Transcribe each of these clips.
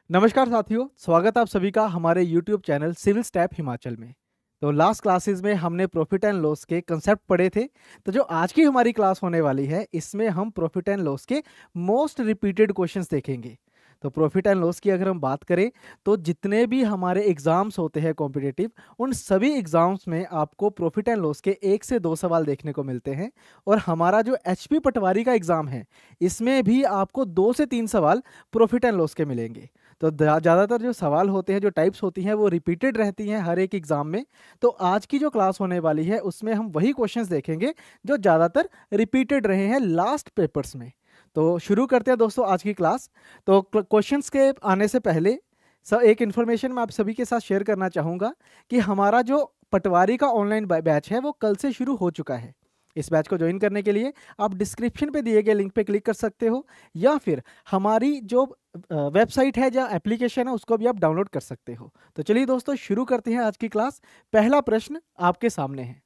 नमस्कार साथियों, स्वागत आप सभी का हमारे YouTube channel civil step Himachal में। तो लास्ट क्लासेस में हमने प्रॉफिट एंड लॉस के कंसेप्ट पढ़े थे। तो जो आज की हमारी क्लास होने वाली है, इसमें हम प्रॉफिट एंड लॉस के मोस्ट रिपीटेड क्वेश्चंस देखेंगे। तो प्रॉफिट एंड लॉस की अगर हम बात करें, तो जितने भी हमारे एग्जाम्स होते हैं कॉम्पिटिटिव, उन सभी एग्जाम्स में आपको प्रॉफिट एंड लॉस के 1 से 2 सवाल देखने को मिलते हैं। और हमारा जो HP पटवारी का एग्जाम है, इसमें भी आपको 2 से 3 सवाल प्रॉफिट एंड लॉस के मिलेंगे। तो ज़्यादातर जो सवाल होते हैं, जो टाइप्स होती हैं, वो रिपीटेड रहती हैं हर एक एग्जाम में। तो आज की जो क्लास होने वाली है, उसमें हम वही क्वेश्चंस देखेंगे जो ज़्यादातर रिपीटेड रहे हैं लास्ट पेपर्स में। तो शुरू करते हैं दोस्तों आज की क्लास। तो क्वेश्चंस के आने से पहले एक इन्फॉर्मेशन मैं आप सभी के साथ शेयर करना चाहूँगा कि हमारा जो पटवारी का ऑनलाइन बैच है, वो कल से शुरू हो चुका है। इस बैच को ज्वाइन करने के लिए आप डिस्क्रिप्शन पे दिए गए लिंक पे क्लिक कर सकते हो, या फिर हमारी जो वेबसाइट है या एप्लीकेशन है, उसको भी आप डाउनलोड कर सकते हो। तो चलिए दोस्तों, शुरू करते हैं आज की क्लास। पहला प्रश्न आपके सामने है।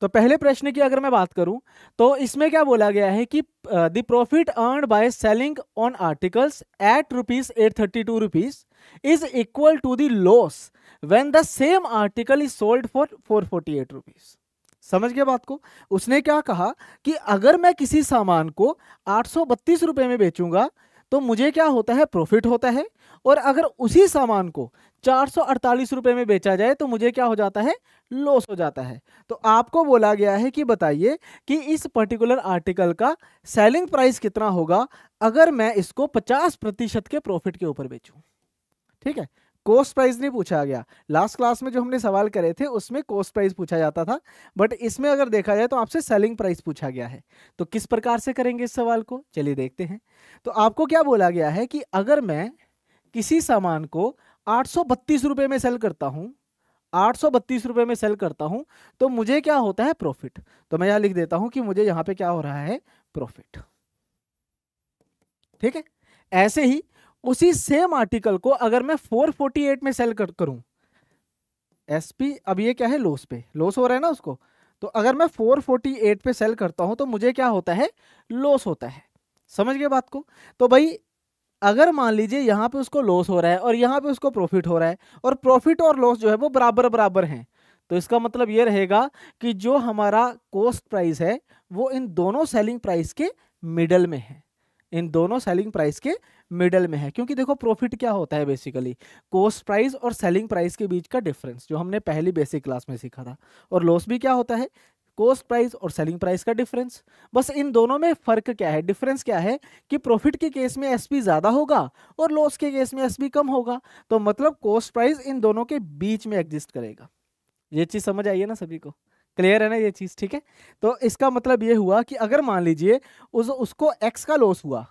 तो पहले प्रश्न की अगर मैं बात करूं, तो इसमें क्या बोला गया है कि the profit earned by selling on articles at ₹832 is equal to the loss when the same article is sold for ₹448। समझ गए बात को? उसने क्या कहा कि अगर मैं किसी सामान को 832 रुपए में बेचूंगा, तो मुझे क्या होता है? प्रॉफिट होता है। और अगर उसी सामान को 448 रुपए में बेचा जाए, तो मुझे क्या हो जाता है? लॉस हो जाता है। तो आपको बोला गया है कि बताइए कि इस पर्टिकुलर आर्टिकल का सेलिंग प्राइस कितना होगा अगर मैं इसको 50% के प्रॉफिट के ऊपर बेचूं। ठीक है, कॉस्ट प्राइस नहीं पूछा गया। लास्ट क्लास में जो हमने सवाल करे थे, उसमें कॉस्ट प्राइस पूछा जाता था, बट इसमें अगर देखा जाए तो आपसे सेलिंग प्राइस पूछा गया है। तो किस प्रकार से करेंगे इस सवाल को, चलिए देखते हैं। तो आपको क्या बोला गया है कि अगर मैं किसी सामान को 832 रुपए में सेल करता हूं, 832 रुपए में सेल करता हूं, तो मुझे क्या होता है? प्रॉफिट। तो मैं यहां लिख देता हूं कि मुझे यहां पे क्या हो रहा है? प्रॉफिट। ठीक है, ऐसे ही उसी सेम आर्टिकल को अगर मैं 448 में सेल करूं, एसपी, अब ये क्या है? लॉस पे, लॉस हो रहा है ना उसको। तो अगर मैं 448 पे सेल करता हूं, तो मुझे क्या होता है? लॉस होता है। समझ गए बात को? तो भाई, अगर मान लीजिए यहां पे उसको लॉस हो रहा है और यहां पे उसको प्रॉफिट हो रहा है, और प्रॉफिट और लॉस जो है वो बराबर बराबर हैं, तो इसका मतलब ये रहेगा कि जो हमारा कॉस्ट प्राइस है, वो इन दोनों सेलिंग प्राइस के मिडल में है। इन दोनों सेलिंग प्राइस के मिडल में है, क्योंकि देखो प्रॉफिट क्या होता है? बेसिकली कॉस्ट प्राइस और सेलिंग प्राइस के बीच का डिफरेंस, जो हमने पहली बेसिक क्लास में सीखा था। और लॉस भी क्या होता है? कॉस्ट प्राइस और सेलिंग प्राइस का डिफरेंस। बस इन दोनों में फर्क क्या है, डिफरेंस क्या है? कि प्रॉफिट के केस में एसपी ज्यादा होगा और लॉस के केस में एसपी कम होगा। तो मतलब कॉस्ट प्राइस इन दोनों के बीच में एग्जिस्ट करेगा। ये चीज समझ आई है ना सभी को? क्लियर है ना ये चीज? ठीक है, तो इसका मतलब ये हुआ कि अगर मान लीजिए उसको एक्स का लॉस हुआ,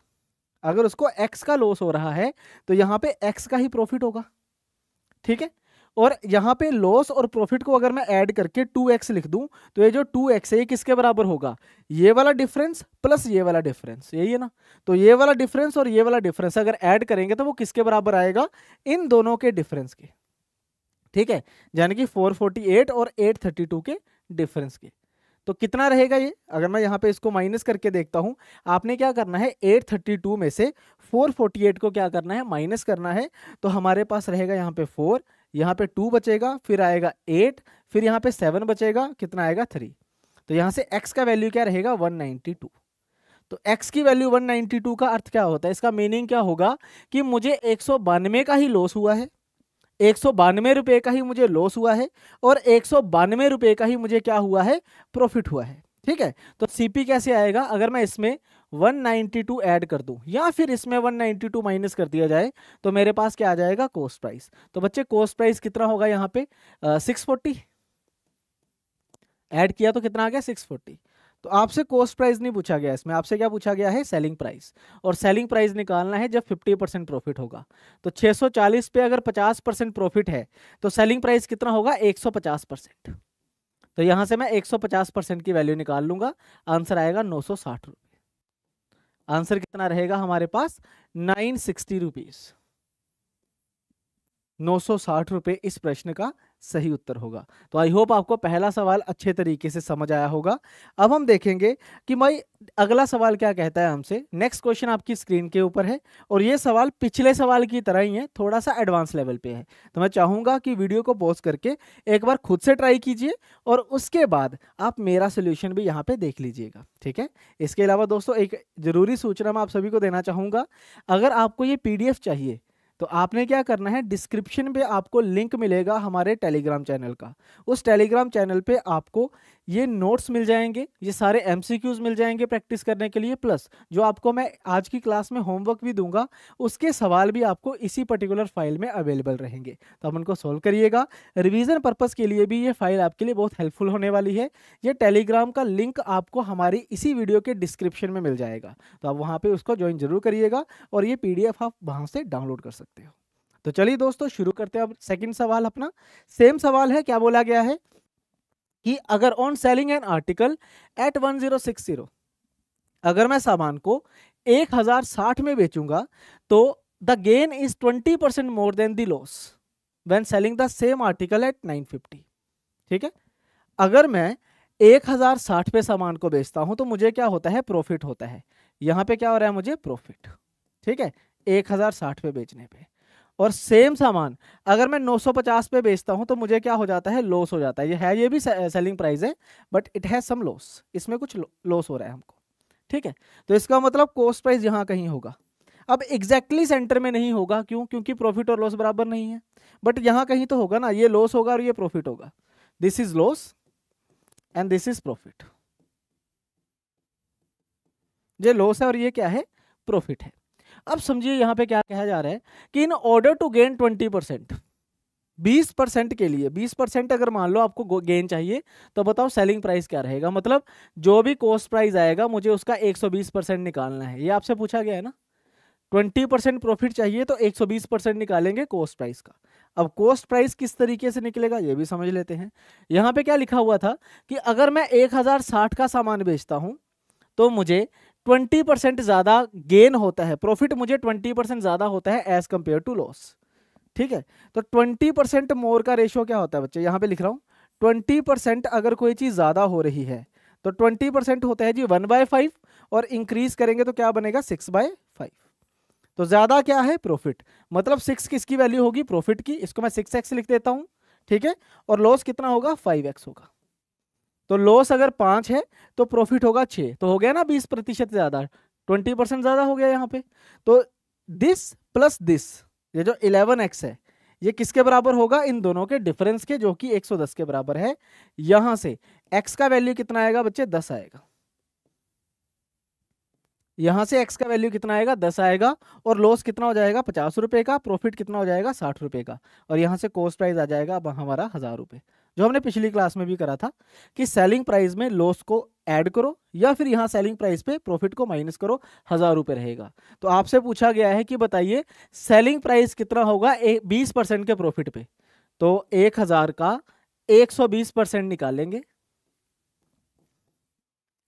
अगर उसको एक्स का लॉस हो रहा है, तो यहां पे एक्स का ही प्रॉफिट होगा। ठीक है, और यहां पे लॉस और प्रॉफिट को अगर मैं ऐड करके 2x लिख दूं, तो ये जो 2x है, ये किसके बराबर होगा? ये वाला डिफरेंस प्लस ये वाला डिफरेंस, यही है ना? तो ये वाला डिफरेंस और ये वाला डिफरेंस अगर ऐड करेंगे, तो वो किसके बराबर आएगा? इन दोनों के डिफरेंस के। ठीक है, यानी कि 448 और 832 के डिफरेंस के। तो कितना रहेगा ये? अगर मैं यहाँ पे इसको माइनस करके देखता हूँ, आपने क्या करना है? 832 में से 448 को क्या करना है? माइनस करना है। तो हमारे पास रहेगा यहाँ पे 4, यहाँ पे 2 बचेगा, फिर आएगा 8, फिर यहाँ पे 7 बचेगा, कितना आएगा? 3। तो यहाँ से x का वैल्यू क्या रहेगा? 192। तो x की वैल्यू 192 का अर्थ क्या होता है? इसका मीनिंग क्या होगा कि मुझे 192 का ही लॉस हुआ है, 192 रुपए का ही मुझे लॉस हुआ है, और 192 रुपए का ही मुझे क्या हुआ है? प्रॉफिट हुआ है। ठीक है, तो सीपी कैसे आएगा? अगर मैं इसमें 192 ऐड कर दूं, या फिर इसमें 192 माइनस कर दिया जाए, तो मेरे पास क्या आ जाएगा? Cost price. तो बच्चे, कॉस्ट प्राइस कितना होगा यहाँ पे? 640 ऐड किया तो कितना आ गया? 640। तो आपसे कॉस्ट प्राइस नहीं पूछा गया, इसमें आपसे क्या पूछा गया है? Selling price. और सेलिंग प्राइस निकालना है जब 50% प्रॉफिट होगा। तो 640 पे अगर 50% प्रॉफिट है, तो सेलिंग प्राइस कितना होगा? 150%। तो यहां से मैं 150% की वैल्यू निकाल लूंगा, आंसर आएगा 960 रुपये। आंसर कितना रहेगा हमारे पास? 960 रुपीज। 960 रुपये इस प्रश्न का सही उत्तर होगा। तो आई होप आपको पहला सवाल अच्छे तरीके से समझ आया होगा। अब हम देखेंगे कि भाई अगला सवाल क्या कहता है हमसे। नेक्स्ट क्वेश्चन आपकी स्क्रीन के ऊपर है और ये सवाल पिछले सवाल की तरह ही है, थोड़ा सा एडवांस लेवल पे है। तो मैं चाहूंगा कि वीडियो को पॉज करके एक बार खुद से ट्राई कीजिए और उसके बाद आप मेरा सोल्यूशन भी यहाँ पे देख लीजिएगा, ठीक है। इसके अलावा दोस्तों एक जरूरी सूचना मैं आप सभी को देना चाहूंगा, अगर आपको ये PDF चाहिए तो आपने क्या करना है, डिस्क्रिप्शन पे आपको लिंक मिलेगा हमारे टेलीग्राम चैनल का। उस टेलीग्राम चैनल पे आपको ये नोट्स मिल जाएंगे, ये सारे MCQs मिल जाएंगे प्रैक्टिस करने के लिए, प्लस जो आपको मैं आज की क्लास में होमवर्क भी दूंगा उसके सवाल भी आपको इसी पर्टिकुलर फाइल में अवेलेबल रहेंगे। तो आप उनको सॉल्व करिएगा। रिवीजन पर्पस के लिए भी ये फाइल आपके लिए बहुत हेल्पफुल होने वाली है। ये टेलीग्राम का लिंक आपको हमारी इसी वीडियो के डिस्क्रिप्शन में मिल जाएगा, तो आप वहाँ पर उसको ज्वाइन जरूर करिएगा और ये PDF आप वहाँ से डाउनलोड कर सकते हो। तो चलिए दोस्तों शुरू करते हैं अब सेकंड सवाल अपना। सेम सवाल है, क्या बोला गया है कि अगर on selling an article at 1060, अगर मैं सामान को 1060 में बेचूंगा तो the gain is 20% more than the loss when selling the same article at 950। ठीक है, अगर मैं 1060 पे सामान को बेचता हूं तो मुझे क्या होता है, प्रॉफिट होता है। यहां पे क्या हो रहा है, मुझे प्रॉफिट, ठीक है, 1060 पे बेचने पे। और सेम सामान अगर मैं 950 पे बेचता हूं तो मुझे क्या हो जाता है, लॉस हो जाता है। ये भी सेलिंग प्राइस है but it has some loss, इसमें कुछ लॉस हो रहा है हमको, ठीक है। तो इसका मतलब कॉस्ट प्राइस यहां कहीं होगा। अब एग्जैक्टली सेंटर में नहीं होगा, क्यों, क्योंकि प्रॉफिट और लॉस बराबर नहीं है, बट यहां कहीं तो होगा ना, ये लॉस होगा और ये प्रॉफिट होगा। This is loss and this is profit. ये लॉस है और ये क्या है, प्रॉफिट है। अब समझिए यहां पे क्या कहा जा रहा है कि इन ऑर्डर टू गेन 20%, 20% के लिए 20% अगर मान लो आपको गेन चाहिए तो बताओ सेलिंग प्राइस क्या रहेगा। मतलब जो भी कॉस्ट प्राइस आएगा मुझे उसका 120% निकालना है, ये आपसे पूछा गया है ना। 20% प्रॉफिट चाहिए तो 120% निकालेंगे कॉस्ट प्राइस का। अब कॉस्ट प्राइस किस तरीके से निकलेगा ये भी समझ लेते हैं। यहां पे क्या लिखा हुआ था कि अगर मैं 1060 का सामान बेचता हूं तो मुझे 20% ज्यादा गेन होता है, प्रॉफिट मुझे 20% ज्यादा होता है एज कंपेयर टू लॉस, ठीक है। तो 20% मोर का रेशियो क्या होता है बच्चे, यहां पे लिख रहा हूं 20% अगर कोई चीज ज्यादा हो रही है तो 20% होता है जी 1/5 और इंक्रीज करेंगे तो क्या बनेगा 6/5। तो ज्यादा क्या है, प्रॉफिट, मतलब 6 किसकी वैल्यू होगी, प्रॉफिट की, इसको मैं 6x लिख देता हूं, ठीक है। और लॉस कितना होगा, 5x होगा। तो लॉस अगर 5 है तो प्रॉफिट होगा 6, तो हो गया ना 20% ज्यादा, 20% ज्यादा हो गया यहाँ पे। तो दिस प्लस दिस, ये जो 11x है ये किसके बराबर होगा, इन दोनों के डिफरेंस के, जो कि 110 के बराबर है। यहां से x का वैल्यू कितना आएगा बच्चे, 10 आएगा। यहां से x का वैल्यू कितना आएगा, 10 आएगा। और लॉस कितना हो जाएगा, 50 रुपए का, प्रॉफिट कितना हो जाएगा, 60 रुपए का। और यहां से कॉस्ट प्राइस आ जाएगा अब हमारा 1000 रुपए, जो हमने पिछली क्लास में भी करा था कि सेलिंग प्राइस में लॉस को ऐड करो या फिर यहां सेलिंग प्राइस पे प्रॉफिट को माइनस करो, 1000 रुपए रहेगा। तो आपसे पूछा गया है कि बताइए सेलिंग प्राइस कितना होगा 20% के प्रॉफिट पे। तो 1000 का 120% निकालेंगे,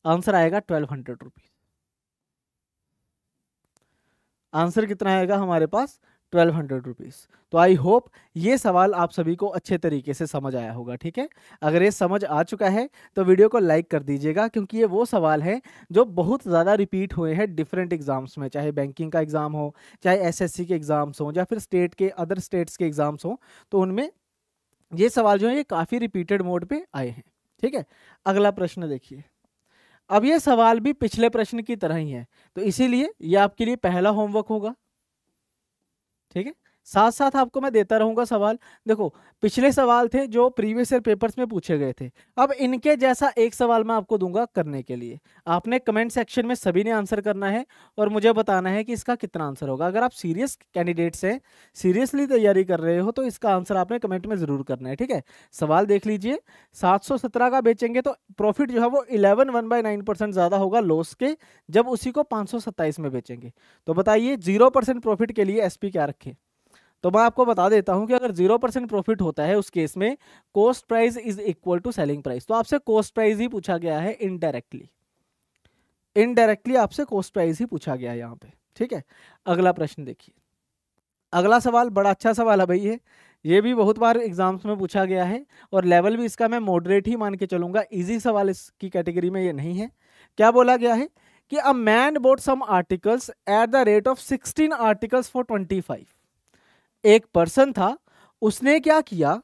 आंसर आएगा 1200 रुपीज। आंसर कितना आएगा हमारे पास, 1200 रुपीज। तो आई होप ये सवाल आप सभी को अच्छे तरीके से समझ आया होगा, ठीक है। अगर ये समझ आ चुका है तो वीडियो को लाइक कर दीजिएगा, क्योंकि ये वो सवाल है जो बहुत ज़्यादा रिपीट हुए हैं डिफरेंट एग्जाम्स में, चाहे बैंकिंग का एग्जाम हो, चाहे SSC के एग्जाम्स हो, या फिर स्टेट के अदर स्टेट्स के एग्जाम्स हो, तो उनमें ये सवाल जो है ये काफ़ी रिपीटेड मोड पे आए हैं, ठीक है। अगला प्रश्न देखिए। अब ये सवाल भी पिछले प्रश्न की तरह ही है, तो इसीलिए ये आपके लिए पहला होमवर्क होगा, ठीक है। साथ साथ आपको मैं देता रहूंगा सवाल। देखो पिछले सवाल थे जो प्रीवियस ईयर पेपर्स में पूछे गए थे, अब इनके जैसा एक सवाल मैं आपको दूंगा करने के लिए। आपने कमेंट सेक्शन में सभी ने आंसर करना है और मुझे बताना है कि इसका कितना आंसर होगा। अगर आप सीरियस कैंडिडेट्स हैं, सीरियसली तैयारी कर रहे हो, तो इसका आंसर आपने कमेंट में जरूर करना है, ठीक है। सवाल देख लीजिए, 717 का बेचेंगे तो प्रॉफिट जो है वो 11/9% ज्यादा होगा लॉस के, जब उसी को 527 में बेचेंगे। तो बताइए 0% प्रॉफिट के लिए SP क्या रखें। तो मैं आपको बता देता हूं कि अगर 0% प्रॉफिट होता है उस केस में cost price is equal to selling price. तो आपसे कॉस्ट प्राइस ही पूछा गया है इनडायरेक्टली, इनडायरेक्टली आपसे कॉस्ट प्राइस ही पूछा गया है यहाँ पे, ठीक है। अगला प्रश्न देखिए। अगला सवाल बड़ा अच्छा सवाल है भाई, ये भी बहुत बार एग्जाम्स में पूछा गया है और लेवल भी इसका मैं मॉडरेट ही मान के चलूंगा, इजी सवाल इसकी कैटेगरी में ये नहीं है। क्या बोला गया है कि a man bought some articles at the rate of 16 articles for 25। एक पर्सन था, उसने क्या किया,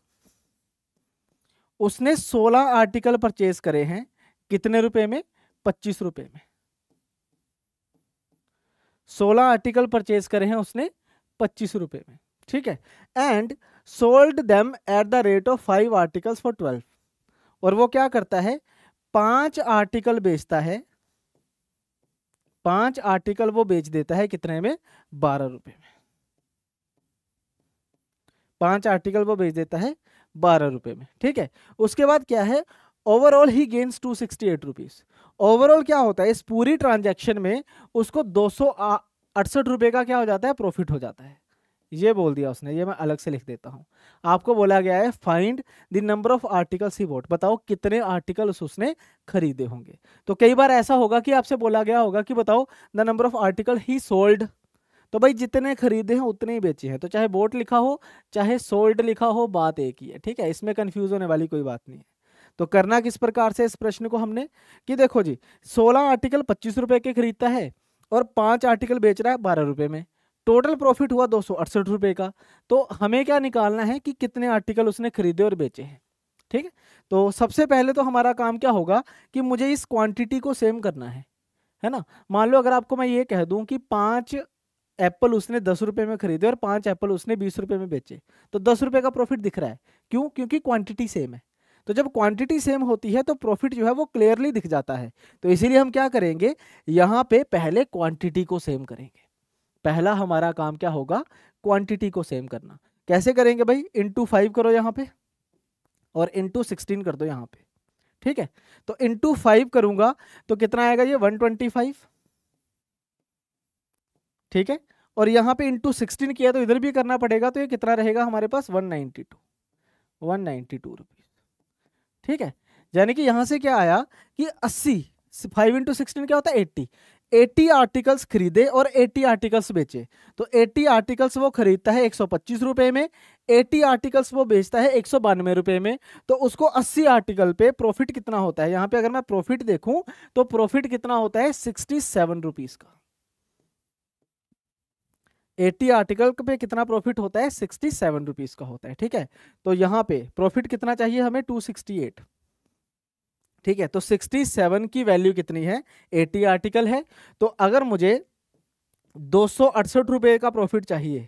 उसने 16 आर्टिकल परचेज करे हैं, कितने रुपए में? 25 रुपए में। 16 आर्टिकल परचेज करे हैं उसने 25 रुपए में, ठीक है। And sold them at the rate of 5 articles for 12। और वो क्या करता है, 5 आर्टिकल बेचता है, 5 आर्टिकल वो बेच देता है कितने में? 12 रुपए में। 5 आर्टिकल वो बेच देता है 12 रुपए में, ठीक है। उसके बाद क्या है, ओवरऑल ही गेन्स 268 रुपीज। ओवरऑल क्या होता है, इस पूरी ट्रांजैक्शन में उसको 268 रुपए का क्या हो जाता है? प्रॉफिट हो जाता है। ये बोल दिया उसने, ये मैं अलग से लिख देता हूं। आपको बोला गया है find the number of articles he bought, बताओ कितने आर्टिकल्स उसने खरीदे होंगे। तो कई बार ऐसा होगा कि आपसे बोला गया होगा कि बताओ the number of article he sold, तो भाई जितने खरीदे हैं उतने ही बेचे हैं, तो चाहे बोट लिखा हो चाहे सोल्ड लिखा हो, बात एक ही है, ठीक है। इसमें कंफ्यूज होने वाली कोई बात नहीं है। तो करना किस प्रकार से इस प्रश्न को हमने, कि देखो जी 16 आर्टिकल 25 रुपए के खरीदता है और 5 आर्टिकल बेच रहा है 12 रुपए में, टोटल प्रॉफिट हुआ 268 रुपए का। तो हमें क्या निकालना है कि कितने आर्टिकल उसने खरीदे और बेचे हैं, ठीक है। तो सबसे पहले तो हमारा काम क्या होगा कि मुझे इस क्वांटिटी को सेम करना है ना। मान लो अगर आपको मैं ये कह दूं कि 5 एप्पल उसने 10 रुपए में खरीदे और 5 एप्पल उसने 20 रुपए में बेचे, तो 10 रुपए का प्रॉफिट दिख रहा है। क्यों? क्योंकि क्वांटिटी सेम है। तो जब क्वांटिटी सेम होती है तो प्रॉफिट जो है वो क्लियरली दिख जाता है। तो इसीलिए हम क्या करेंगे, यहाँ पे पहले क्वांटिटी को सेम करेंगे। पहला हमारा काम क्या होगा, क्वांटिटी को सेम करना। कैसे करेंगे भाई, इंटू 5 करो यहाँ पे और इंटू 16 कर दो यहाँ पे, ठीक है। तो इंटू 5 करूंगा तो कितना आएगा, ये 125, ठीक है। और यहाँ पे इंटू 16 किया तो इधर भी करना पड़ेगा, तो ये कितना रहेगा हमारे पास 192 रुपीज, ठीक है। यानी कि यहाँ से क्या आया कि 80, 5 इंटू 16 क्या होता है 80 आर्टिकल्स खरीदे और 80 आर्टिकल्स बेचे। तो 80 आर्टिकल्स वो खरीदता है 125 रुपए में, 80 आर्टिकल्स वो बेचता है 192 रुपए में। तो उसको 80 आर्टिकल पे प्रॉफिट कितना होता है, यहाँ पे अगर मैं प्रॉफिट देखूं तो प्रॉफिट कितना होता है 67 रुपीज का। 80 आर्टिकल पे कितना प्रॉफिट होता है, 67 रुपीज का होता है, ठीक है। तो यहाँ पे प्रॉफिट कितना चाहिए हमें, 268, ठीक है। तो 67 की वैल्यू कितनी है, 80 आर्टिकल है। तो अगर मुझे 268 रुपए का प्रॉफिट चाहिए,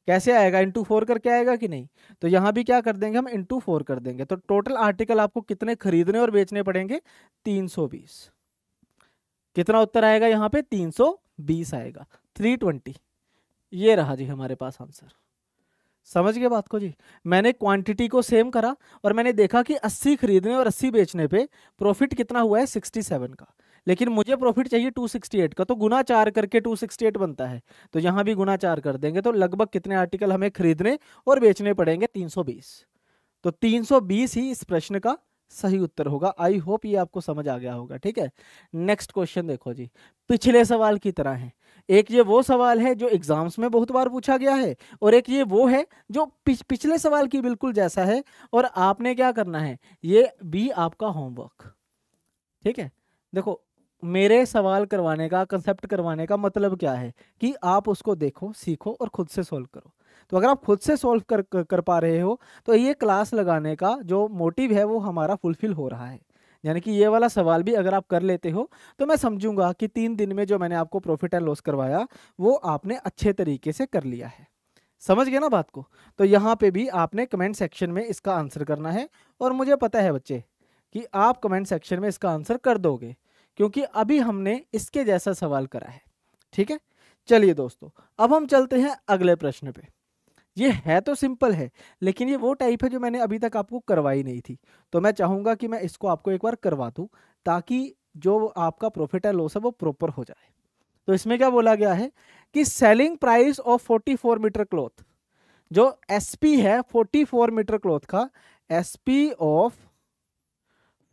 कैसे आएगा, इंटू 4 करके आएगा कि नहीं। तो यहाँ भी क्या कर देंगे हम, इंटू 4 कर देंगे। तो टोटल आर्टिकल आपको कितने खरीदने और बेचने पड़ेंगे, 320। कितना उत्तर आएगा यहाँ पे, 320 आएगा, 320। ये रहा जी हमारे पास आंसर। समझ गए बात को जी। मैंने क्वांटिटी को सेम करा और मैंने देखा कि 80 खरीदने और 80 बेचने पे प्रॉफिट कितना हुआ है 67 का, लेकिन मुझे प्रॉफिट चाहिए 268 का। तो गुना 4 करके 268 बनता है, तो यहाँ भी गुना 4 कर देंगे। तो लगभग कितने आर्टिकल हमें खरीदने और बेचने पड़ेंगे, 320। तो 320 ही इस प्रश्न का सही उत्तर होगा। आई होप ये आपको समझ आ गया होगा, ठीक है। नेक्स्ट क्वेश्चन देखो जी, पिछले सवाल की तरह है। एक ये वो सवाल है जो एग्जाम्स में बहुत बार पूछा गया है, और एक ये वो है जो पिछले सवाल की बिल्कुल जैसा है, और आपने क्या करना है, ये भी आपका होमवर्क, ठीक है। देखो, मेरे सवाल करवाने का, कंसेप्ट करवाने का मतलब क्या है कि आप उसको देखो, सीखो और खुद से सॉल्व करो। तो अगर आप खुद से सॉल्व कर पा रहे हो तो ये क्लास लगाने का जो मोटिव है वो हमारा फुलफिल हो रहा है। यानी कि ये वाला सवाल भी अगर आप कर लेते हो तो मैं समझूंगा कि 3 दिन में जो मैंने आपको प्रॉफिट एंड लॉस करवाया वो आपने अच्छे तरीके से कर लिया है। समझ गए ना बात को। तो यहाँ पे भी आपने कमेंट सेक्शन में इसका आंसर करना है, और मुझे पता है बच्चे कि आप कमेंट सेक्शन में इसका आंसर कर दोगे, क्योंकि अभी हमने इसके जैसा सवाल करा है, ठीक है। चलिए दोस्तों, अब हम चलते हैं अगले प्रश्न पे। ये है तो सिंपल है, लेकिन ये वो टाइप है जो मैंने अभी तक आपको करवाई नहीं थी। तो मैं चाहूंगा कि मैं इसको आपको एक बार करवा दूं, ताकि जो आपका प्रॉफिट एंड लॉस है वो प्रॉपर हो जाए। तो इसमें क्या बोला गया है कि selling price of 44 metre cloth, जो एसपी है 44 मीटर क्लॉथ का, SP of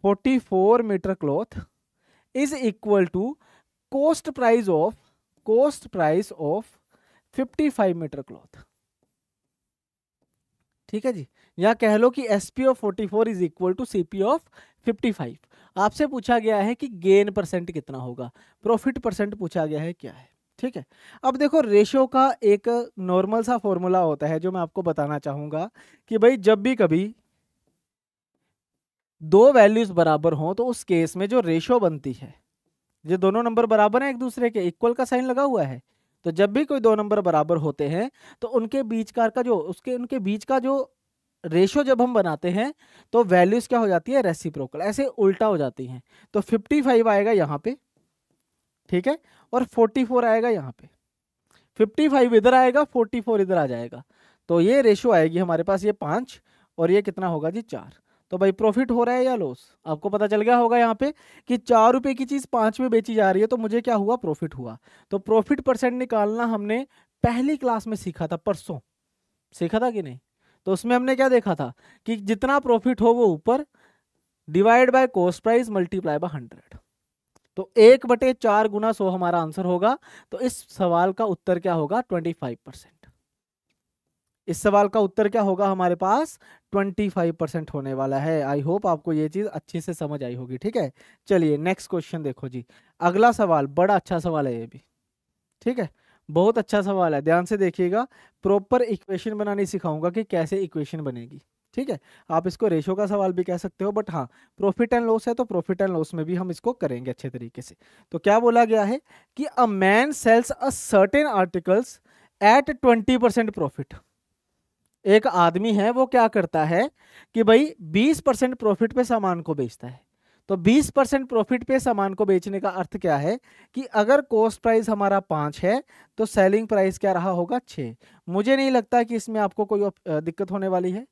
44 metre cloth is equal to cost price of 55 metre cloth. ठीक है जी। या कह लो कि SP of 44 is equal to CP of 55। आपसे पूछा गया है कि गेन परसेंट कितना होगा, प्रॉफिट परसेंट पूछा गया है क्या है, ठीक है। अब देखो रेशियो का एक नॉर्मल सा फॉर्मूला होता है जो मैं आपको बताना चाहूंगा कि भाई जब भी कभी दो वैल्यूज बराबर हों तो उस केस में जो रेशियो बनती है, ये दोनों नंबर बराबर हैं एक दूसरे के, इक्वल का साइन लगा हुआ है, तो जब भी कोई दो नंबर बराबर होते हैं तो उनके बीच का जो उनके बीच का जो रेशियो जब हम बनाते हैं तो वैल्यूज क्या हो जाती है, रेसिप्रोकल, ऐसे उल्टा हो जाती हैं। तो 55 आएगा यहाँ पे, ठीक है, और 44 आएगा यहाँ पे। 55 इधर आएगा, 44 इधर आ जाएगा, तो ये रेशियो आएगी हमारे पास, ये 5 और ये कितना होगा जी 4। तो भाई प्रॉफिट हो रहा है या लॉस, आपको पता चल गया होगा यहाँ पे कि 4 रुपए की चीज 5 में बेची जा रही है, तो मुझे क्या हुआ, प्रॉफिट हुआ। तो प्रॉफिट परसेंट निकालना हमने पहली क्लास में सीखा था, परसों सीखा था कि नहीं। तो उसमें हमने क्या देखा था कि जितना प्रॉफिट हो वो ऊपर, divide by cost price multiply by 100, तो 1/4 गुना 100 हमारा आंसर होगा। तो इस सवाल का उत्तर क्या होगा, 25%। इस सवाल का उत्तर क्या होगा हमारे पास, 25% होने वाला है। आई होप आपको ये चीज अच्छे से समझ आई होगी, ठीक है। चलिए नेक्स्ट क्वेश्चन देखो जी, अगला सवाल बड़ा अच्छा सवाल है ये भी, ठीक है, बहुत अच्छा सवाल है, ध्यान से देखिएगा। प्रॉपर इक्वेशन बनानी सिखाऊंगा कि कैसे इक्वेशन बनेगी, ठीक है। आप इसको रेशो का सवाल भी कह सकते हो, बट हाँ प्रॉफिट एंड लॉस है तो प्रॉफिट एंड लॉस में भी हम इसको करेंगे अच्छे तरीके से। तो क्या बोला गया है कि a man sells a certain articles at 20% profit. एक आदमी है वो क्या करता है कि भाई 20% प्रॉफिट पे सामान को बेचता है। तो 20% प्रॉफिट पे सामान को बेचने का अर्थ क्या है कि अगर कॉस्ट प्राइस हमारा 5 है तो सेलिंग प्राइस क्या रहा होगा, 6। मुझे नहीं लगता कि इसमें आपको कोई दिक्कत होने वाली है।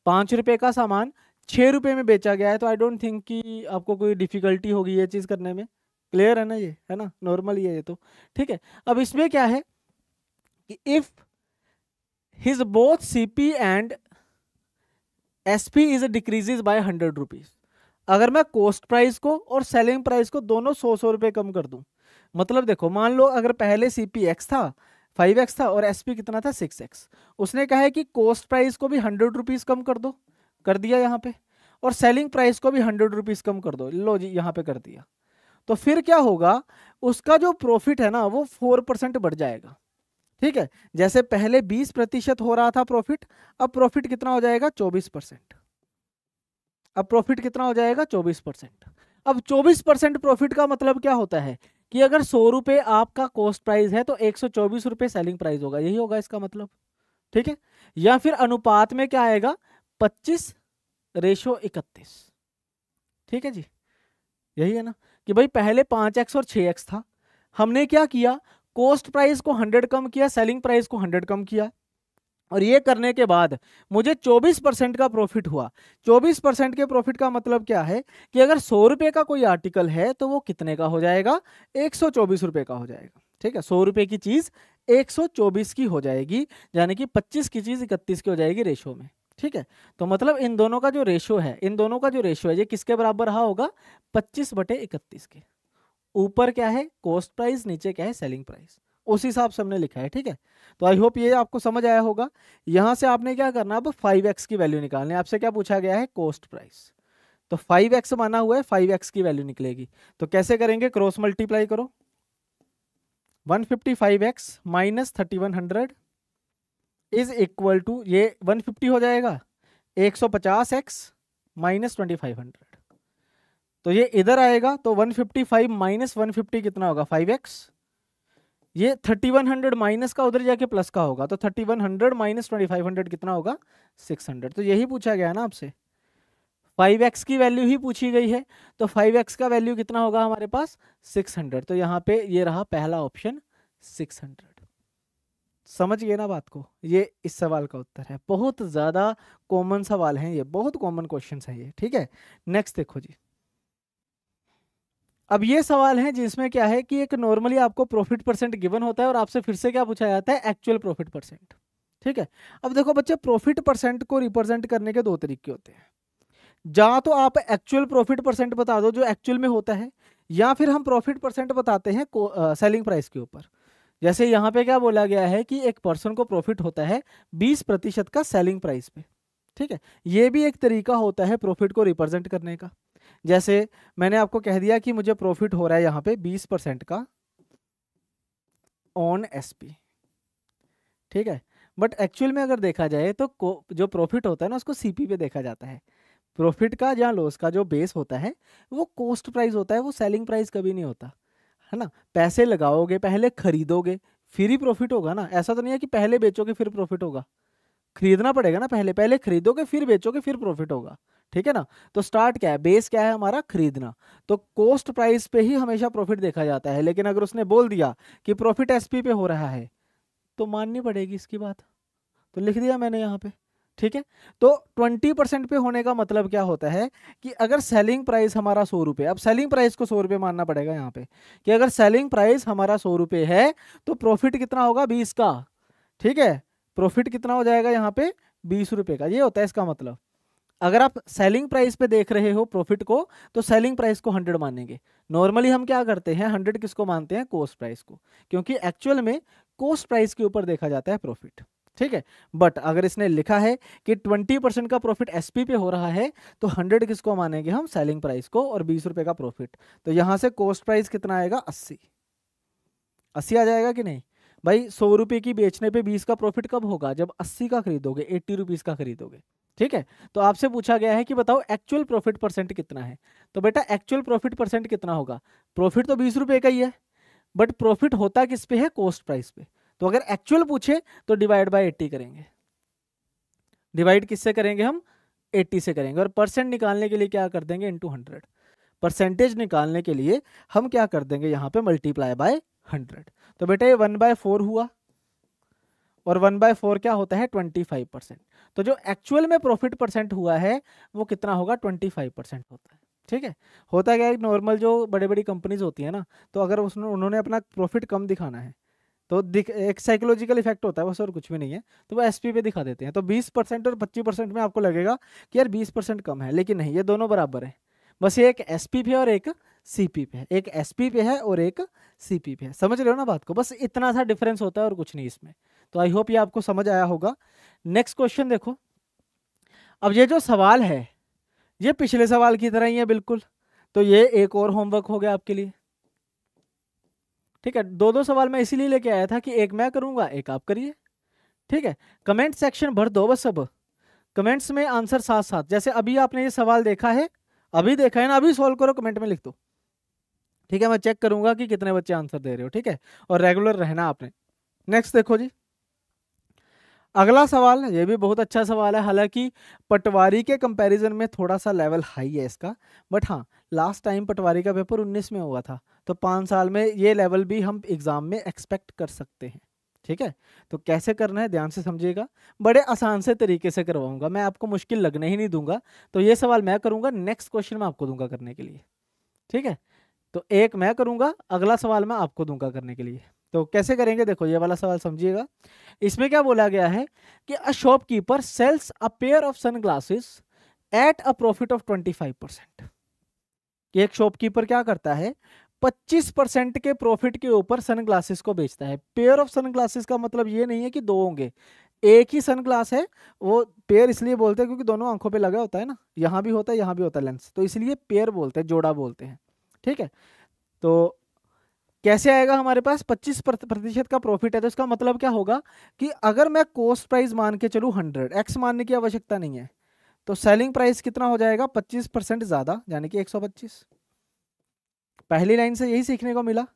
5 रुपए का सामान 6 रुपए में बेचा गया है, तो आई डोंट थिंक कि आपको कोई डिफिकल्टी होगी ये चीज करने में। क्लियर है ना, ये है ना, नॉर्मल ही है ये तो, ठीक है। अब इसमें क्या है कि if his both CP and SP is decreases bye 100 rupees, अगर मैं कॉस्ट प्राइस को और सेलिंग प्राइस को दोनों 100 रुपए कम कर दूं, मतलब देखो मान लो अगर पहले CP x था 5x था और SP कितना था 6x, उसने कहा है कि कॉस्ट प्राइस को भी 100 रुपीज कम कर दो, कर दिया यहाँ पे, और सेलिंग प्राइस को भी 100 रुपीज कम कर दो, लो जी यहाँ पे कर दिया। तो फिर क्या होगा, उसका जो प्रॉफिट है ना वो 4% बढ़ जाएगा, ठीक है। जैसे पहले 20% हो रहा था प्रॉफिट, अब प्रॉफिट कितना हो जाएगा, 24%। अब प्रॉफिट कितना हो जाएगा, 24%। अब 24% प्रॉफिट का मतलब क्या होता है कि अगर 100 रुपए आपका कॉस्ट प्राइस है तो 124 रुपए सेलिंग प्राइस होगा, यही होगा इसका मतलब, ठीक है। या फिर अनुपात में क्या आएगा, 25:31, ठीक है जी, यही है ना कि भाई पहले 5x और 6x था, हमने क्या किया, कॉस्ट प्राइस को 100 कम किया, सेलिंग प्राइस को 100 कम किया, और ये करने के बाद मुझे 24% का प्रॉफिट हुआ। 24% के प्रॉफिट का मतलब क्या है कि अगर 100 रुपए का कोई आर्टिकल है तो वो कितने का हो जाएगा, 124 रुपए का हो जाएगा, ठीक है। 100 रुपए की चीज 124 की हो जाएगी, यानी कि 25 की चीज 31 की हो जाएगी रेशो में, ठीक है। तो मतलब इन दोनों का जो रेशो है, ये किसके बराबर रहा होगा, 25/31 के। ऊपर क्या है कॉस्ट प्राइस, नीचे क्या है सेलिंग प्राइस, उस हिसाब से हमने लिखा है, ठीक है। तो आई होप ये आपको समझ आया होगा। यहां से आपने क्या करना, अब 5x की वैल्यू निकालनी है। आपसे क्या पूछा गया है, कॉस्ट प्राइस, तो 5x माना हुआ है, 5x की वैल्यू निकलेगी। तो कैसे करेंगे, क्रॉस मल्टीप्लाई करो, 155x minus 3100 is equal to, ये 150 हो जाएगा, 150x माइनस 2500, तो ये इधर आएगा, तो 155 माइनस 150 कितना होगा, 5x। ये 3100 माइनस का उधर जाके प्लस का होगा, तो 3100 माइनस 2500 कितना होगा, 600। तो यही पूछा गया ना आपसे, 5x की वैल्यू ही पूछी गई है, तो 5x का वैल्यू कितना होगा हमारे पास, 600। तो यहाँ पे ये रहा पहला ऑप्शन 600। समझ गए ना बात को, ये इस सवाल का उत्तर है। बहुत ज्यादा कॉमन सवाल है ये, बहुत कॉमन क्वेश्चन है ये, ठीक है। नेक्स्ट देखो जी, अब ये सवाल है जिसमें क्या है कि एक नॉर्मली आपको प्रॉफिट परसेंट गिवन होता है और आपसे फिर से क्या पूछा जाता है, एक्चुअल प्रॉफिट परसेंट, ठीक है। अब देखो बच्चे, प्रॉफिट परसेंट को रिप्रेजेंट करने के दो तरीके होते हैं, या तो आप एक्चुअल प्रॉफिट परसेंट बता दो जो एक्चुअल में होता है, या फिर हम प्रॉफिट परसेंट बताते हैं सेलिंग प्राइस के ऊपर। जैसे यहाँ पे क्या बोला गया है कि एक पर्सन को प्रॉफिट होता है 20% का सेलिंग प्राइस पे, ठीक है, ये भी एक तरीका होता है प्रॉफिट को रिप्रेजेंट करने का। जैसे मैंने आपको कह दिया कि मुझे प्रॉफिट हो रहा है यहाँ पे 20% का ऑन एसपी, ठीक है, बट एक्चुअल में अगर देखा जाए तो जो प्रॉफिट होता है ना उसको सीपी पे देखा जाता है। प्रॉफिट का या लॉस का जो बेस होता है वो कॉस्ट प्राइस होता है, वो सेलिंग प्राइस कभी नहीं होता है ना। पैसे लगाओगे, पहले खरीदोगे, फिर ही प्रॉफिट होगा ना। ऐसा तो नहीं है कि पहले बेचोगे फिर प्रॉफिट होगा, खरीदना पड़ेगा ना, पहले पहले खरीदोगे फिर बेचोगे फिर प्रॉफिट होगा, ठीक है ना। तो स्टार्ट क्या है, बेस क्या है हमारा, खरीदना। तो कॉस्ट प्राइस पे ही हमेशा प्रॉफिट देखा जाता है। लेकिन अगर उसने बोल दिया कि प्रॉफिट एसपी पे हो रहा है तो माननी पड़ेगी इसकी बात, तो लिख दिया मैंने यहाँ पे, ठीक है। तो 20% पे होने का मतलब क्या होता है कि अगर सेलिंग प्राइस हमारा 100 रुपये, अब सेलिंग प्राइस को 100 रुपये मानना पड़ेगा यहाँ पे, कि अगर सेलिंग प्राइस हमारा 100 रुपये है तो प्रॉफिट कितना होगा 20 का, ठीक है। प्रॉफिट कितना हो जाएगा यहाँ पे 20 रुपये का, ये होता है इसका मतलब। अगर आप सेलिंग प्राइस पे देख रहे हो प्रॉफिट को तो सेलिंग प्राइस को 100 मानेंगे। नॉर्मली हम क्या करते हैं, 100 किसको मानते हैं, कॉस्ट प्राइस को, क्योंकि एक्चुअल में कॉस्ट प्राइस के ऊपर देखा जाता है प्रॉफिट, ठीक है। बट अगर इसने लिखा है कि 20% का प्रॉफिट एसपी पे हो रहा है तो 100 किसको मानेंगे हम, सेलिंग प्राइस को, और 20 रुपए का प्रॉफिट। तो यहां से कॉस्ट प्राइस कितना आएगा, 80 आ जाएगा कि नहीं भाई। 100 रुपए की बेचने पे 20 का प्रॉफिट कब होगा, जब 80 का खरीदोगे, 80 रुपीज का खरीदोगे, ठीक है। तो आपसे पूछा गया है कि बताओ एक्चुअल प्रॉफिट परसेंट कितना है, तो बेटा एक्चुअल प्रॉफिट परसेंट कितना होगा, प्रॉफिट तो 20 रुपए का ही है, बट प्रॉफिट होता किस पे है, कॉस्ट प्राइस पे। तो अगर एक्चुअल पूछे तो डिवाइड बाय 80 करेंगे। डिवाइड किससे करेंगे हम, 80 से करेंगे। और परसेंट निकालने के लिए क्या कर देंगे, इनटू 100। परसेंटेज निकालने के लिए हम क्या कर देंगे यहाँ पे, मल्टीप्लाई बाय 100। तो बेटा ये 1/4 हुआ, और 1/4 क्या होता है, 25%। तो जो एक्चुअल में प्रॉफिट परसेंट हुआ है वो कितना होगा, 25% होता है, ठीक है। होता क्या है, नॉर्मल जो बड़ी बड़ी कंपनीज होती है ना, तो अगर उन्होंने अपना प्रॉफिट कम दिखाना है तो एक साइकोलॉजिकल इफेक्ट होता है बस, और कुछ भी नहीं है, तो वो एसपी पे दिखा देते हैं। तो 20% और 25% में आपको लगेगा कि यार 20% कम है, लेकिन नहीं, ये दोनों बराबर है। बस ये एक एसपी पे और एक सीपी पे है, एक एसपी पे है और एक सीपी पे है। समझ रहे हो ना बात को, बस इतना सा डिफरेंस होता है और कुछ नहीं इसमें। तो आई होप ये आपको समझ आया होगा। नेक्स्ट क्वेश्चन देखो। अब ये जो सवाल है ये पिछले सवाल की तरह ही है बिल्कुल, तो ये एक और होमवर्क हो गया आपके लिए, ठीक है। दो दो सवाल मैं इसीलिए लेके आया था कि एक मैं करूंगा एक आप करिए, ठीक है। कमेंट सेक्शन भर दो बस, सब कमेंट्स में आंसर साथ साथ। जैसे अभी आपने ये सवाल देखा है, अभी देखा है ना, अभी सॉल्व करो, कमेंट में लिख दो, ठीक है। मैं चेक करूंगा कि कितने बच्चे आंसर दे रहे हो, ठीक है, और रेगुलर रहना आपने। नेक्स्ट देखो जी, अगला सवाल, ये भी बहुत अच्छा सवाल है। हालांकि पटवारी के कंपैरिजन में थोड़ा सा लेवल हाई है इसका, बट हाँ लास्ट टाइम पटवारी का पेपर 19 में हुआ था, तो 5 साल में ये लेवल भी हम एग्जाम में एक्सपेक्ट कर सकते हैं, ठीक है। तो कैसे करना है ध्यान से समझिएगा, बड़े आसान से तरीके से करवाऊंगा मैं, आपको मुश्किल लगने ही नहीं दूंगा। तो ये सवाल मैं करूंगा, नेक्स्ट क्वेश्चन मैं आपको दूंगा करने के लिए, ठीक है। तो एक मैं करूंगा, अगला सवाल मैं आपको दूंगा करने के लिए। तो कैसे करेंगे, देखो ये वाला सवाल समझिएगा। इसमें क्या बोला गया है कि a shopkeeper sells a pair of sunglasses at a profit of 25%। एक शॉपकीपर क्या करता है, 25% के प्रॉफिट के ऊपर सनग्लासेस को बेचता है। पेयर ऑफ सनग्लासेस का मतलब ये नहीं है कि दो होंगे, एक ही सनग्लास है। वो पेयर इसलिए बोलते हैं क्योंकि दोनों आंखों पे लगा होता है ना, यहाँ भी होता है यहाँ भी होता है लेंस, तो इसलिए पेयर बोलते हैं, जोड़ा बोलते हैं, ठीक है। तो कैसे आएगा, हमारे पास 25% का प्रॉफिट है, तो इसका मतलब क्या होगा कि अगर मैं कॉस्ट प्राइस मान के चलूँ 100, एक्स मानने की आवश्यकता नहीं है, तो सेलिंग प्राइस कितना हो जाएगा, 25% ज्यादा, यानी कि 125। पहली लाइन से यही सीखने को मिला।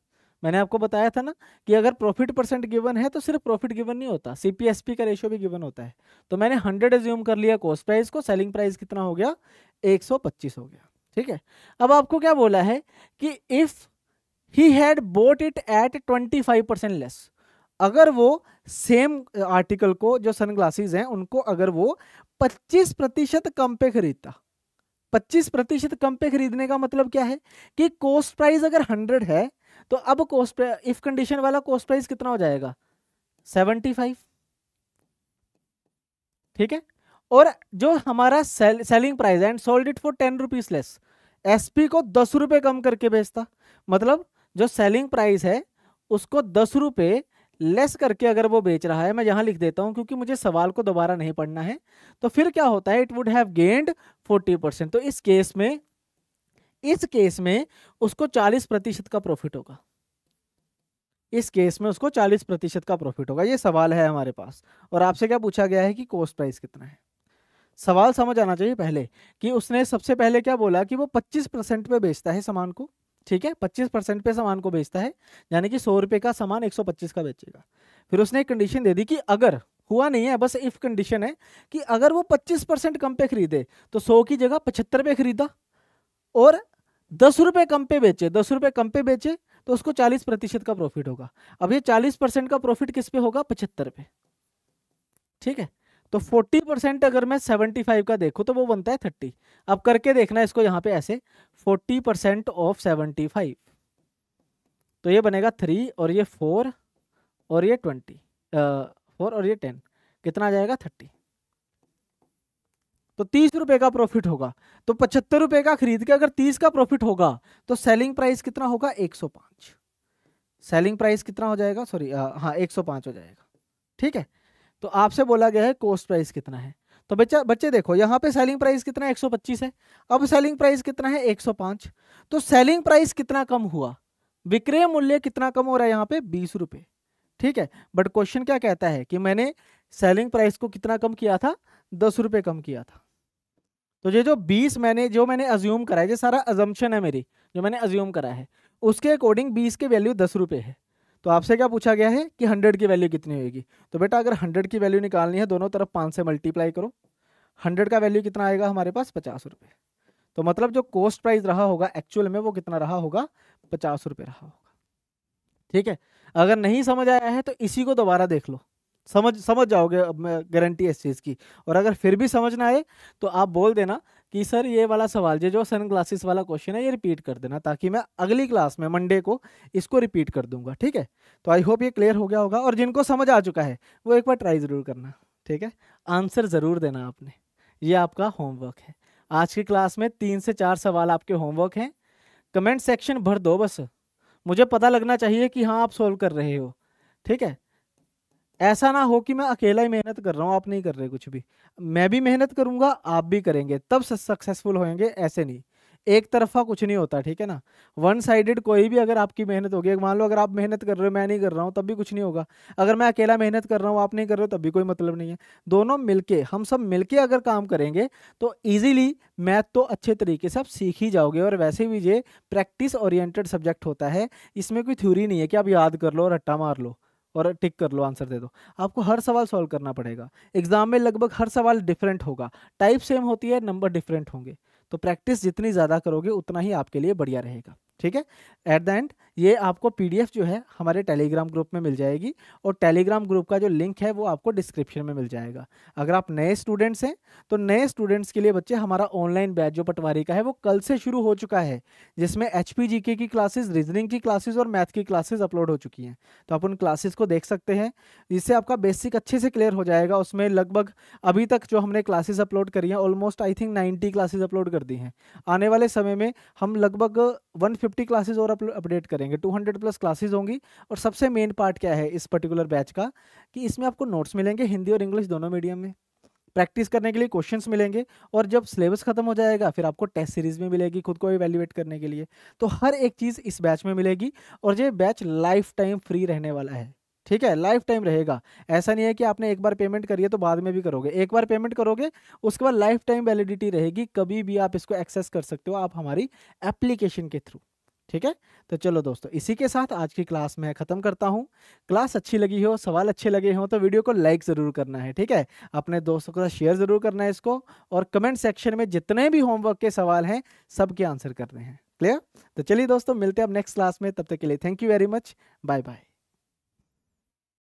मैंने आपको बताया था ना कि अगर प्रॉफिट परसेंट गिवन है तो सिर्फ प्रॉफिट गिवन नहीं होता, सीपीएसपी का रेशियो भी गिवन होता है। तो मैंने 100 एज्यूम कर लिया कॉस्ट प्राइस को, सेलिंग प्राइस कितना हो गया, 125 हो गया, ठीक है। अब आपको क्या बोला है कि if he had boat it at 25% less, अगर वो सेम आर्टिकल को, जो सनग्लासेस हैं उनको, अगर वो 25% कम पे खरीदता। 25% कम पे खरीदने का मतलब क्या है कि कॉस्ट प्राइस अगर 100 है तो अब कॉस्ट, इफ कंडीशन वाला कॉस्ट प्राइस कितना हो जाएगा, 75, ठीक है। और जो हमारा selling price and sold it for 10 rupees less, SP को 10 रुपए कम करके बेचता, मतलब जो सेलिंग प्राइस है उसको 10 रुपए लेस करके अगर वो बेच रहा है, मैं यहाँ लिख देता हूँ क्योंकि मुझे सवाल को दोबारा नहीं पढ़ना है, तो फिर क्या होता है, इट वुड हैव गेन्ड 40%। तो इस केस में उसको 40% का प्रॉफिट होगा। इस केस में उसको 40% का प्रॉफिट होगा। ये सवाल है हमारे पास, और आपसे क्या पूछा गया है कि कॉस्ट प्राइस कितना है। सवाल समझ आना चाहिए पहले कि उसने सबसे पहले क्या बोला कि वो 25% पे बेचता है सामान को, ठीक है, 25% पे सामान को बेचता है, यानी कि 100 रुपए का सामान 125 का बेचेगा। फिर उसने एक कंडीशन दे दी कि अगर, हुआ नहीं है, बस इफ कंडीशन है कि अगर वो 25% कम पे खरीदे तो 100 की जगह 75 पे खरीदा, और 10 रुपए कम पे बेचे, 10 रुपए कम पे बेचे, तो उसको 40% का प्रॉफिट होगा। अब ये 40% का प्रॉफिट किस पे होगा, 75 पे, ठीक है। तो 40% अगर मैं 75 का देखूं तो वो बनता है 30। अब करके देखना इसको यहाँ पे ऐसे, 40% ऑफ 75, तो ये बनेगा 3 और ये 4 और ये 20, 4 और ये 10, कितना आ जाएगा 30। तो 30 रुपए का प्रॉफिट होगा। तो 75 रुपए का खरीद के अगर 30 का प्रॉफिट होगा तो सेलिंग प्राइस कितना होगा, 105। सेलिंग प्राइस कितना हो जाएगा, सॉरी हाँ 105 हो जाएगा, ठीक है। तो आपसे बोला गया है कॉस्ट प्राइस कितना है। तो बच्चे देखो यहाँ पे सेलिंग प्राइस कितना है, 125 है। अब सेलिंग प्राइस कितना है, 105। तो सेलिंग प्राइस कितना कम हुआ, विक्रय मूल्य कितना कम हो रहा है यहाँ पे, 20 रुपए, ठीक है। बट क्वेश्चन क्या कहता है कि मैंने सेलिंग प्राइस को कितना कम किया था, 10 रुपए कम किया था। तो ये जो 20 मैंने अज्यूम करा है, ये सारा अजम्पशन है मेरी, जो मैंने अज्यूम करा है, उसके अकॉर्डिंग 20 की वैल्यू 10 रुपए है। तो आपसे क्या पूछा गया है कि 100 की वैल्यू कितनी होगी। तो बेटा अगर 100 की वैल्यू निकालनी है, दोनों तरफ 5 से मल्टीप्लाई करो, 100 का वैल्यू कितना आएगा हमारे पास, 50 रुपये। तो मतलब जो कॉस्ट प्राइस रहा होगा एक्चुअल में वो कितना रहा होगा, 50 रुपये रहा होगा, ठीक है। अगर नहीं समझ आया है तो इसी को दोबारा देख लो, समझ जाओगे, अब मैं गारंटी है इस चीज़ की। और अगर फिर भी समझ ना आए तो आप बोल देना कि सर ये वाला सवाल, जो सन ग्लासेस वाला क्वेश्चन है, ये रिपीट कर देना, ताकि मैं अगली क्लास में मंडे को इसको रिपीट कर दूंगा, ठीक है। तो आई होप ये क्लियर हो गया होगा, और जिनको समझ आ चुका है वो एक बार ट्राई ज़रूर करना, ठीक है। आंसर ज़रूर देना आपने, ये आपका होमवर्क है। आज की क्लास में 3 से 4 सवाल आपके होमवर्क हैं। कमेंट सेक्शन भर दो, बस मुझे पता लगना चाहिए कि हाँ आप सोल्व कर रहे हो, ठीक है। ऐसा ना हो कि मैं अकेला ही मेहनत कर रहा हूँ, आप नहीं कर रहे कुछ भी। मैं भी मेहनत करूंगा, आप भी करेंगे, तब सक्सेसफुल होंगे, ऐसे नहीं, एक तरफा कुछ नहीं होता, ठीक है ना। वन साइडेड कोई भी अगर आपकी मेहनत होगी, मान लो अगर आप मेहनत कर रहे हो, मैं नहीं कर रहा हूँ, तब भी कुछ नहीं होगा। अगर मैं अकेला मेहनत कर रहा हूँ, आप नहीं कर रहे हो, तब भी कोई मतलब नहीं है। दोनों मिलके, हम सब मिलके अगर काम करेंगे तो ईजिली मैथ तो अच्छे तरीके से आप सीख ही जाओगे। और वैसे भी ये प्रैक्टिस ओरिएंटेड सब्जेक्ट होता है, इसमें कोई थ्योरी नहीं है कि आप याद कर लो और रट्टा मार लो और टिक कर लो, आंसर दे दो। आपको हर सवाल सॉल्व करना पड़ेगा। एग्जाम में लगभग हर सवाल डिफरेंट होगा, टाइप सेम होती है, नंबर डिफरेंट होंगे। तो प्रैक्टिस जितनी ज़्यादा करोगे उतना ही आपके लिए बढ़िया रहेगा, ठीक है। एट द एंड ये आपको पीडीएफ जो है हमारे टेलीग्राम ग्रुप में मिल जाएगी, और टेलीग्राम ग्रुप का जो लिंक है वो आपको डिस्क्रिप्शन में मिल जाएगा। अगर आप नए स्टूडेंट्स हैं तो नए स्टूडेंट्स के लिए बच्चे हमारा ऑनलाइन बैच जो पटवारी का है वो कल से शुरू हो चुका है, जिसमें HPGK की क्लासेस, रीजनिंग की क्लासेस और मैथ की क्लासेस अपलोड हो चुकी हैं। तो आप उन क्लासेस को देख सकते हैं, जिससे आपका बेसिक अच्छे से क्लियर हो जाएगा। उसमें लगभग अभी तक जो हमने क्लासेस अपलोड करी हैं, almost I think 90 classes upload कर दी हैं। आने वाले समय में हम लगभग 150 क्लासेस और अपडेट करेंगे, 200 प्लस क्लासेस होंगी। और सबसे मेन पार्ट क्या है इस पर्टिकुलर बैच का, कि इसमें आपको नोट्स मिलेंगे हिंदी और इंग्लिश दोनों मीडियम में, प्रैक्टिस करने के लिए क्वेश्चंस मिलेंगे, और जब सिलेबस खत्म हो जाएगा फिर आपको टेस्ट सीरीज में मिलेगी खुद को इवैल्यूएट करने के लिए। तो हर एक चीज़ इस बैच में मिलेगी, और ये बैच लाइफ टाइम फ्री रहने वाला है, ठीक है, लाइफ टाइम रहेगा। ऐसा नहीं है कि आपने एक बार पेमेंट करी है तो बाद में भी करोगे, एक बार पेमेंट करोगे उसके बाद लाइफ टाइम वैलिडिटी रहेगी, कभी भी आप इसको एक्सेस कर सकते हो, आप हमारी एप्लीकेशन के थ्रू, ठीक है। तो चलो दोस्तों, इसी के साथ आज की क्लास मैं ख़त्म करता हूँ। क्लास अच्छी लगी हो, सवाल अच्छे लगे हो तो वीडियो को लाइक ज़रूर करना है, ठीक है। अपने दोस्तों के साथ शेयर ज़रूर करना है इसको, और कमेंट सेक्शन में जितने भी होमवर्क के सवाल हैं सबके आंसर करने हैं, क्लियर। तो चलिए दोस्तों, मिलते हैं अब नेक्स्ट क्लास में, तब तक के लिए thank you very much, bye bye.